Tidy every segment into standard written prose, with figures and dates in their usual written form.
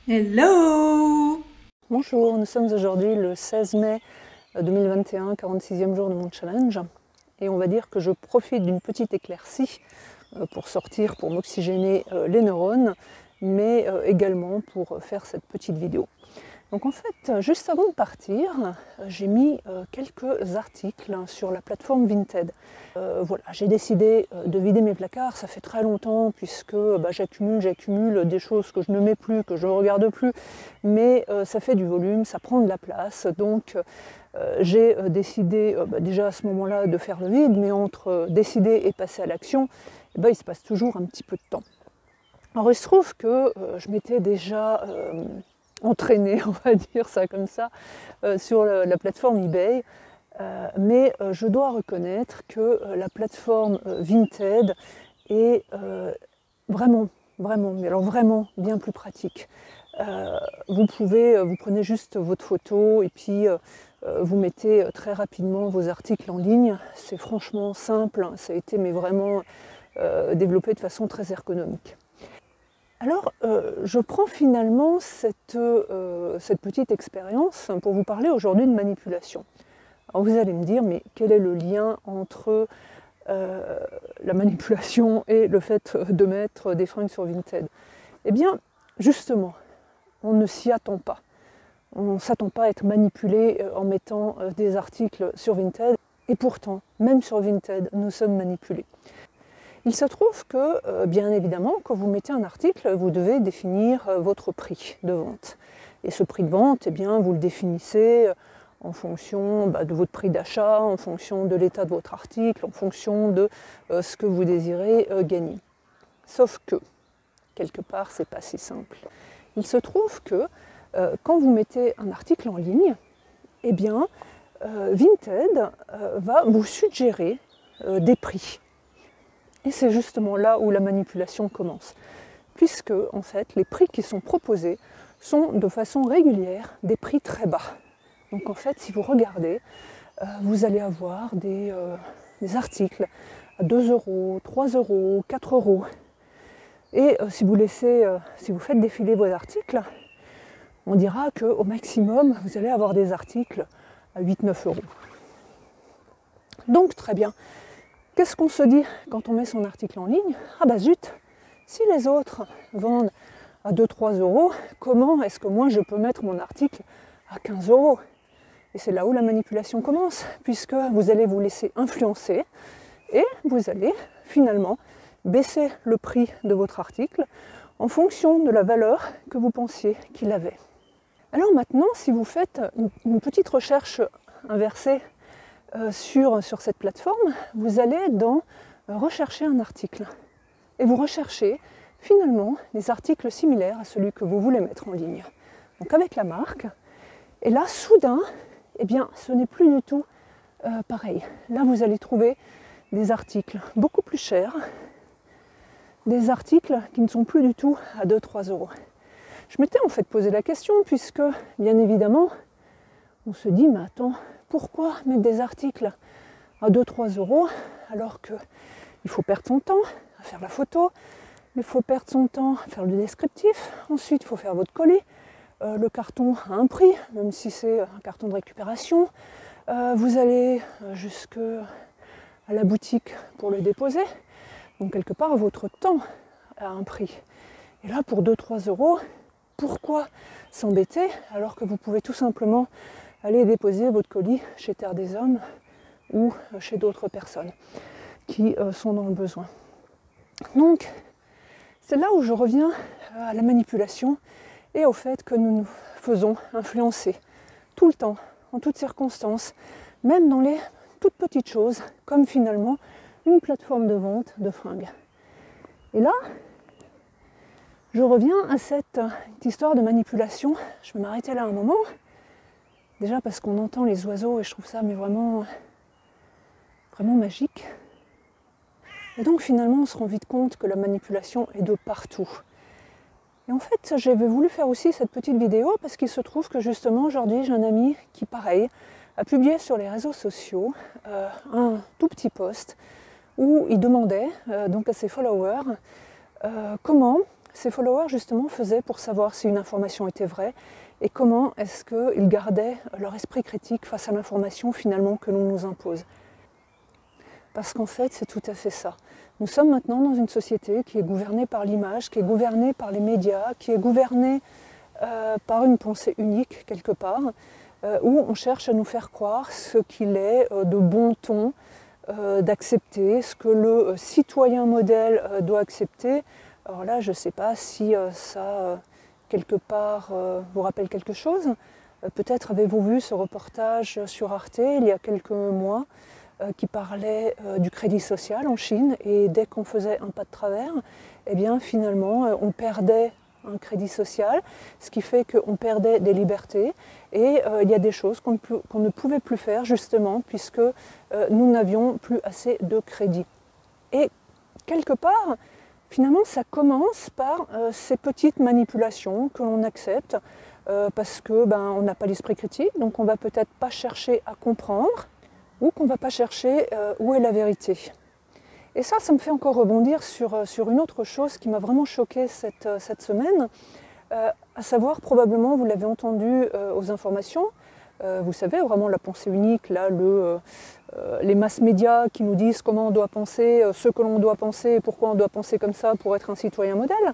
Hello! Bonjour, nous sommes aujourd'hui le 16 mai 2021, 46e jour de mon challenge. Et on va dire que je profite d'une petite éclaircie pour sortir, pour m'oxygéner les neurones, mais également pour faire cette petite vidéo. Donc en fait, juste avant de partir, j'ai mis quelques articles sur la plateforme Vinted. Voilà, j'ai décidé de vider mes placards, ça fait très longtemps puisque j'accumule des choses que je ne mets plus, que je ne regarde plus, mais ça fait du volume, ça prend de la place, donc j'ai décidé déjà à ce moment-là de faire le vide, mais entre décider et passer à l'action, il se passe toujours un petit peu de temps. Alors il se trouve que je m'étais déjà entraînée, on va dire ça comme ça, sur la plateforme eBay, mais je dois reconnaître que la plateforme Vinted est vraiment bien plus pratique. Vous prenez juste votre photo et puis vous mettez très rapidement vos articles en ligne. C'est franchement simple, ça a été vraiment développé de façon très ergonomique. Alors, je prends finalement cette petite expérience pour vous parler aujourd'hui de manipulation. Alors vous allez me dire, mais quel est le lien entre la manipulation et le fait de mettre des fringues sur Vinted? Eh bien, justement, on ne s'y attend pas. On ne s'attend pas à être manipulé en mettant des articles sur Vinted. Et pourtant, même sur Vinted, nous sommes manipulés. Il se trouve que, bien évidemment, quand vous mettez un article, vous devez définir votre prix de vente. Et ce prix de vente, eh bien, vous le définissez en fonction de votre prix d'achat, en fonction de l'état de votre article, en fonction de ce que vous désirez gagner. Sauf que, quelque part, c'est pas si simple. Il se trouve que quand vous mettez un article en ligne, eh bien, Vinted va vous suggérer des prix. Et c'est justement là où la manipulation commence. Puisque, en fait, les prix qui sont proposés sont de façon régulière des prix très bas. Donc, en fait, si vous regardez, vous allez avoir des articles à 2 €, 3 €, 4 €. Et si vous faites défiler vos articles, on dira qu'au maximum, vous allez avoir des articles à 8-9 €. Donc, très bien. Qu'est-ce qu'on se dit quand on met son article en ligne? Ah bah zut, si les autres vendent à 2-3 €, comment est-ce que moi je peux mettre mon article à 15 €? Et c'est là où la manipulation commence, puisque vous allez vous laisser influencer et vous allez finalement baisser le prix de votre article en fonction de la valeur que vous pensiez qu'il avait. Alors maintenant, si vous faites une petite recherche inversée sur cette plateforme, vous allez dans rechercher un article. Et vous recherchez finalement des articles similaires à celui que vous voulez mettre en ligne. Donc avec la marque. Et là, soudain, eh bien, ce n'est plus du tout pareil. Là, vous allez trouver des articles beaucoup plus chers, des articles qui ne sont plus du tout à 2-3 €. Je m'étais en fait posé la question puisque, bien évidemment, on se dit, mais attends, pourquoi mettre des articles à 2-3 € alors qu'il faut perdre son temps à faire la photo, il faut perdre son temps à faire le descriptif, ensuite il faut faire votre colis, le carton a un prix, même si c'est un carton de récupération, vous allez jusqu'à la boutique pour le déposer, donc quelque part votre temps a un prix. Et là pour 2-3 €, pourquoi s'embêter alors que vous pouvez tout simplement aller déposer votre colis chez Terre des Hommes ou chez d'autres personnes qui sont dans le besoin. Donc, c'est là où je reviens à la manipulation et au fait que nous nous faisons influencer tout le temps, en toutes circonstances, même dans les toutes petites choses, comme finalement une plateforme de vente de fringues. Et là, je reviens à cette histoire de manipulation. Je vais m'arrêter là un moment. Déjà parce qu'on entend les oiseaux et je trouve ça vraiment magique. Et donc finalement on se rend vite compte que la manipulation est de partout. Et en fait j'avais voulu faire aussi cette petite vidéo parce qu'il se trouve que justement aujourd'hui j'ai un ami qui pareil a publié sur les réseaux sociaux un tout petit post où il demandait donc à ses followers comment ces followers justement faisaient pour savoir si une information était vraie et comment est-ce qu'ils gardaient leur esprit critique face à l'information finalement que l'on nous impose. Parce qu'en fait, c'est tout à fait ça. Nous sommes maintenant dans une société qui est gouvernée par l'image, qui est gouvernée par les médias, qui est gouvernée par une pensée unique quelque part, où on cherche à nous faire croire ce qu'il est de bon ton d'accepter, ce que le citoyen modèle doit accepter. Alors là, je ne sais pas si ça, quelque part, vous rappelle quelque chose. Peut-être avez-vous vu ce reportage sur Arte il y a quelques mois qui parlait du crédit social en Chine, et dès qu'on faisait un pas de travers, eh bien finalement on perdait un crédit social, ce qui fait qu'on perdait des libertés, et il y a des choses qu'on ne pouvait plus faire justement puisque nous n'avions plus assez de crédit. Et quelque part, finalement ça commence par ces petites manipulations que l'on accepte parce que on n'a pas l'esprit critique, donc on ne va peut-être pas chercher à comprendre, ou qu'on ne va pas chercher où est la vérité. Et ça me fait encore rebondir sur une autre chose qui m'a vraiment choquée cette semaine, à savoir, probablement, vous l'avez entendu aux informations, vous savez, vraiment la pensée unique, là, les masses médias qui nous disent comment on doit penser, ce que l'on doit penser, pourquoi on doit penser comme ça pour être un citoyen modèle.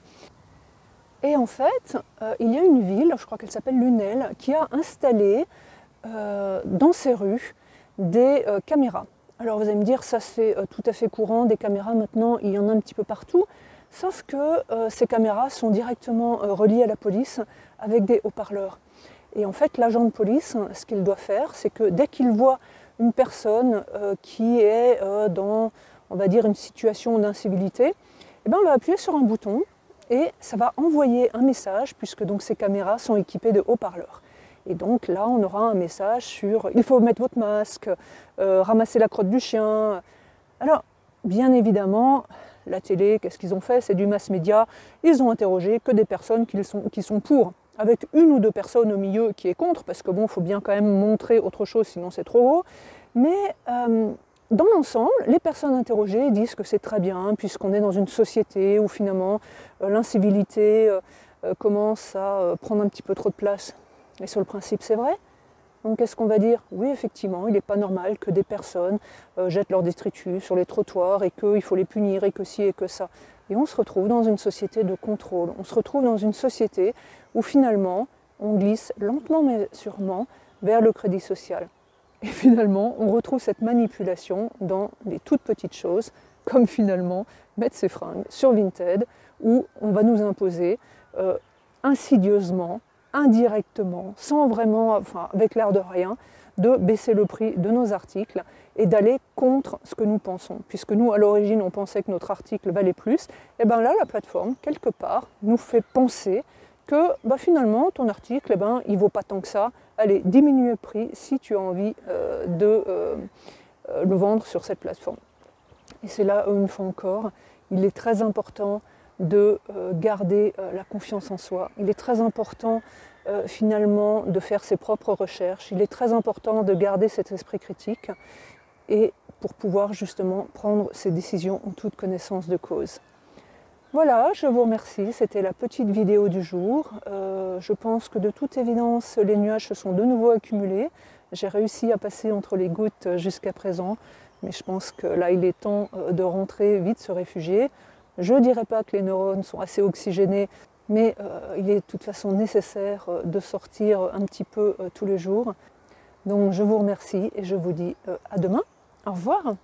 Et en fait, il y a une ville, je crois qu'elle s'appelle Lunel, qui a installé dans ses rues des caméras. Alors vous allez me dire, ça c'est tout à fait courant, des caméras maintenant, il y en a un petit peu partout, sauf que ces caméras sont directement reliées à la police avec des haut-parleurs. Et en fait, l'agent de police, ce qu'il doit faire, c'est que dès qu'il voit une personne qui est dans, on va dire, une situation d'incivilité, eh ben, on va appuyer sur un bouton et ça va envoyer un message, puisque donc ces caméras sont équipées de haut-parleurs. Et donc là, on aura un message sur « il faut mettre votre masque »,« ramasser la crotte du chien ». Alors, bien évidemment, la télé, qu'est-ce qu'ils ont fait? C'est du mass média. Ils ont interrogé que des personnes qui sont pour, avec une ou deux personnes au milieu qui est contre, parce que bon, il faut bien quand même montrer autre chose, sinon c'est trop gros. Mais dans l'ensemble, les personnes interrogées disent que c'est très bien, puisqu'on est dans une société où finalement l'incivilité commence à prendre un petit peu trop de place. Et sur le principe, c'est vrai. Donc qu'est-ce qu'on va dire? Oui, effectivement, il n'est pas normal que des personnes jettent leurs détritus sur les trottoirs et qu'il faut les punir et que ci et que ça. Et on se retrouve dans une société de contrôle. On se retrouve dans une société où finalement, on glisse lentement mais sûrement vers le crédit social. Et finalement, on retrouve cette manipulation dans des toutes petites choses, comme finalement mettre ses fringues sur Vinted, où on va nous imposer insidieusement, indirectement, sans vraiment, enfin avec l'air de rien, de baisser le prix de nos articles et d'aller contre ce que nous pensons. Puisque nous, à l'origine, on pensait que notre article valait plus, et bien là, la plateforme, quelque part, nous fait penser que finalement, ton article, il ne vaut pas tant que ça. Allez, diminue le prix si tu as envie de le vendre sur cette plateforme. Et c'est là, une fois encore, il est très important de garder la confiance en soi. Il est très important finalement de faire ses propres recherches. Il est très important de garder cet esprit critique et pour pouvoir justement prendre ses décisions en toute connaissance de cause. Voilà, je vous remercie. C'était la petite vidéo du jour. Je pense que de toute évidence, les nuages se sont de nouveau accumulés. J'ai réussi à passer entre les gouttes jusqu'à présent, mais je pense que là, il est temps de rentrer vite se réfugier. Je ne dirais pas que les neurones sont assez oxygénés, mais il est de toute façon nécessaire de sortir un petit peu tous les jours. Donc je vous remercie et je vous dis à demain. Au revoir.